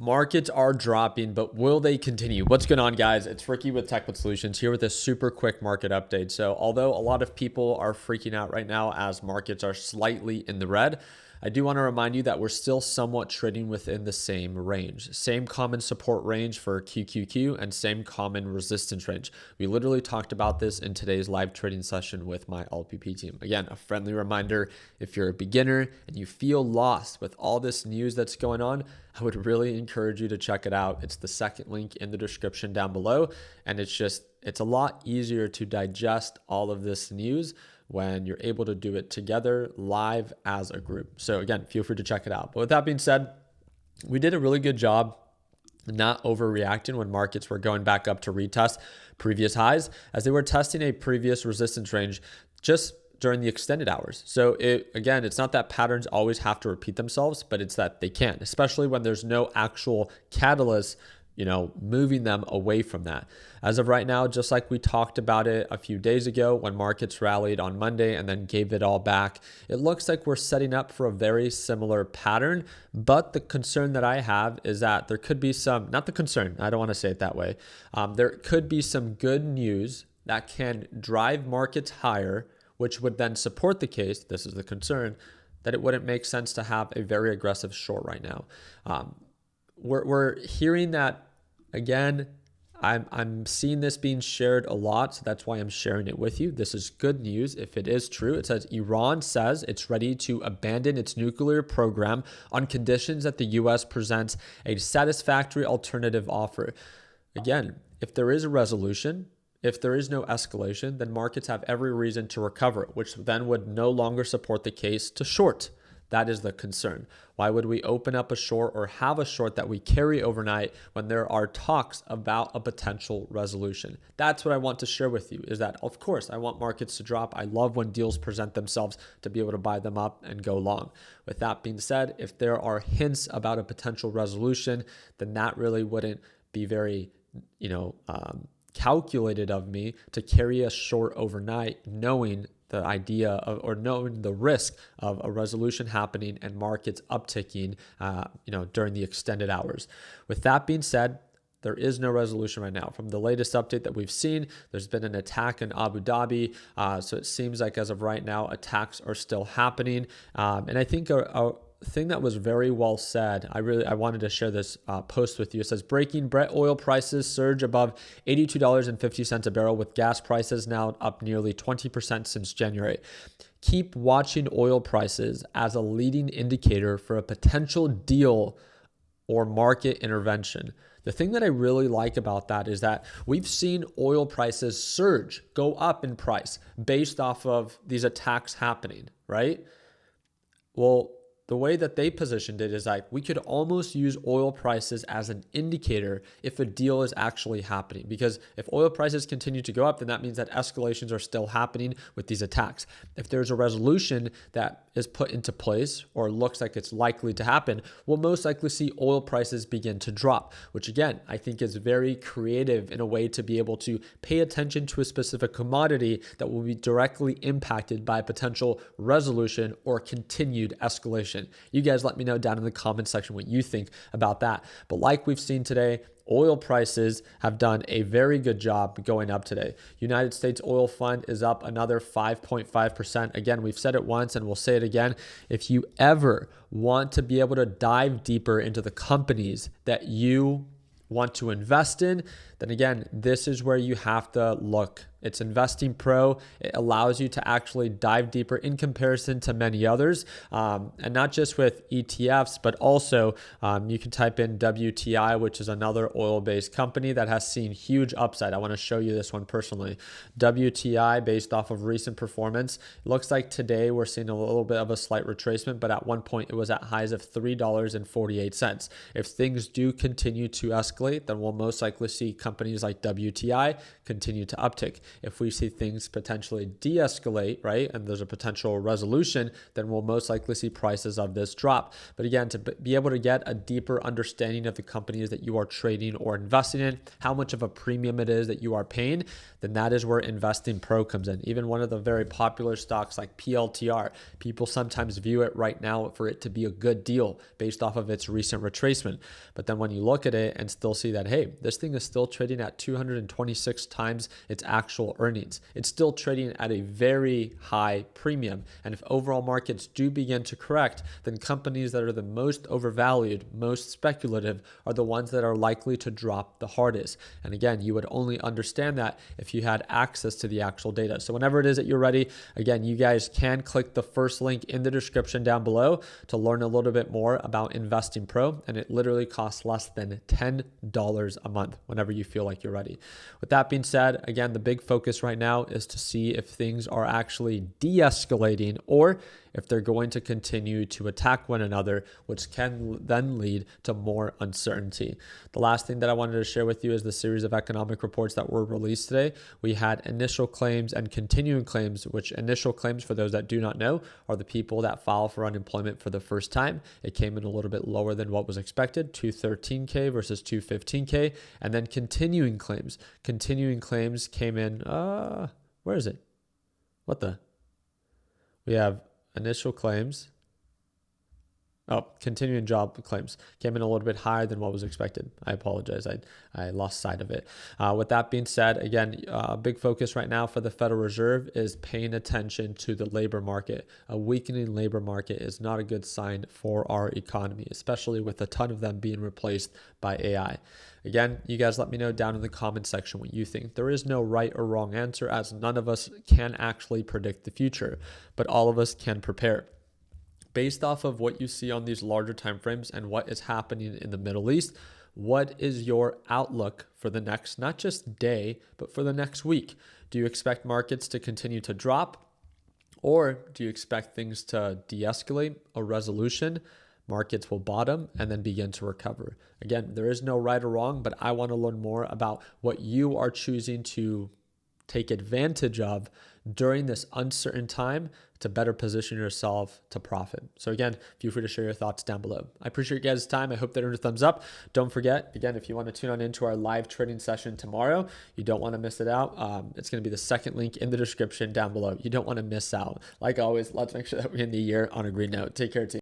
Markets are dropping, but will they continue? What's going on, guys? It's Ricky with Tech Solutions here with a super quick market update. So although a lot of people are freaking out right now as markets are slightly in the red, I do want to remind you that we're still somewhat trading within the same range. Same common support range for QQQ and same common resistance range. We literally talked about this in today's live trading session with my LPP team. Again, a friendly reminder, if you're a beginner and you feel lost with all this news that's going on, I would really encourage you to check it out. It's the second link in the description down below. And it's a lot easier to digest all of this news when you're able to do it together live as a group. So again, feel free to check it out. But with that being said, we did a really good job not overreacting when markets were going back up to retest previous highs, as they were testing a previous resistance range just during the extended hours. So again, it's not that patterns always have to repeat themselves, but it's that they can, especially when there's no actual catalyst moving them away from that. As of right now, just like we talked about it a few days ago when markets rallied on Monday and then gave it all back, it looks like we're setting up for a very similar pattern. But the concern that I have is that there could be not the concern, I don't want to say it that way. There could be some good news that can drive markets higher, which would then support the case, this is the concern, that it wouldn't make sense to have a very aggressive short right now. We're hearing that. Again, I'm seeing this being shared a lot, so that's why I'm sharing it with you. This is good news if it is true. It says Iran says it's ready to abandon its nuclear program on conditions that the U.S. presents a satisfactory alternative offer. Again, if there is a resolution, if there is no escalation, then markets have every reason to recover, which then would no longer support the case to short. That is the concern. Why would we open up a short or have a short that we carry overnight when there are talks about a potential resolution? That's what I want to share with you, is that, of course, I want markets to drop. I love when deals present themselves to be able to buy them up and go long. With that being said, if there are hints about a potential resolution, then that really wouldn't be very, calculated of me to carry a short overnight, knowing the idea of, or knowing the risk of a resolution happening and markets upticking, during the extended hours. With that being said, there is no resolution right now. From the latest update that we've seen, there's been an attack in Abu Dhabi. So it seems like as of right now, attacks are still happening. And I think a thing that was very well said, I wanted to share this post with you. It says, breaking Brent oil prices surge above $82.50 a barrel, with gas prices now up nearly 20% since January. Keep watching oil prices as a leading indicator for a potential deal or market intervention. The thing that I really like about that is that we've seen oil prices surge, go up in price based off of these attacks happening, right? Well, the way that they positioned it is like we could almost use oil prices as an indicator if a deal is actually happening. Because if oil prices continue to go up, then that means that escalations are still happening with these attacks. If there's a resolution that is put into place or looks like it's likely to happen, we'll most likely see oil prices begin to drop, which again, I think is very creative in a way to be able to pay attention to a specific commodity that will be directly impacted by a potential resolution or continued escalation. You guys let me know down in the comment section what you think about that. But like we've seen today, oil prices have done a very good job going up today. United States Oil Fund is up another 5.5%. Again, we've said it once and we'll say it again. If you ever want to be able to dive deeper into the companies that you want to invest in, then again, this is where you have to look. It's Investing Pro. It allows you to actually dive deeper in comparison to many others, and not just with ETFs, but also you can type in WTI, which is another oil-based company that has seen huge upside. I want to show you this one personally. WTI, based off of recent performance, it looks like today we're seeing a little bit of a slight retracement, but at one point it was at highs of $3.48. If things do continue to escalate, then we'll most likely see companies like WTI continue to uptick. If we see things potentially de-escalate, right, and there's a potential resolution, then we'll most likely see prices of this drop. But again, to be able to get a deeper understanding of the companies that you are trading or investing in, how much of a premium it is that you are paying, then that is where Investing Pro comes in. Even one of the very popular stocks like PLTR, people sometimes view it right now for it to be a good deal based off of its recent retracement. But then when you look at it and still see that, hey, this thing is still trading at 226 times its actual earnings. It's still trading at a very high premium. And if overall markets do begin to correct, then companies that are the most overvalued, most speculative, are the ones that are likely to drop the hardest. And again, you would only understand that if you had access to the actual data. So whenever it is that you're ready, again, you guys can click the first link in the description down below to learn a little bit more about Investing Pro. And it literally costs less than $10 a month whenever you feel like you're ready. With that being said, again, the big focus right now is to see if things are actually de-escalating or if they're going to continue to attack one another, which can then lead to more uncertainty. The last thing that I wanted to share with you is the series of economic reports that were released today. We had initial claims and continuing claims, which initial claims, for those that do not know, are the people that file for unemployment for the first time. It came in a little bit lower than what was expected, 213K versus 215K. And then continuing claims. Continuing claims came in, where is it? We have initial claims. Continuing job claims came in a little bit higher than what was expected. I apologize. I lost sight of it. With that being said, again, a big focus right now for the Federal Reserve is paying attention to the labor market. A weakening labor market is not a good sign for our economy, especially with a ton of them being replaced by AI. Again, you guys let me know down in the comment section what you think. There is no right or wrong answer, as none of us can actually predict the future, but all of us can prepare. Based off of what you see on these larger timeframes and what is happening in the Middle East, what is your outlook for the next, not just day, but for the next week? Do you expect markets to continue to drop? Or do you expect things to de-escalate, a resolution, markets will bottom and then begin to recover? Again, there is no right or wrong, but I want to learn more about what you are choosing to take advantage of during this uncertain time to better position yourself to profit. So again, feel free to share your thoughts down below. I appreciate you guys' time. I hope that earned a thumbs up. Don't forget, again, if you want to tune on into our live trading session tomorrow, you don't want to miss it out. It's going to be the second link in the description down below. You don't want to miss out. Like always, let's make sure that we end the year on a green note. Take care, team.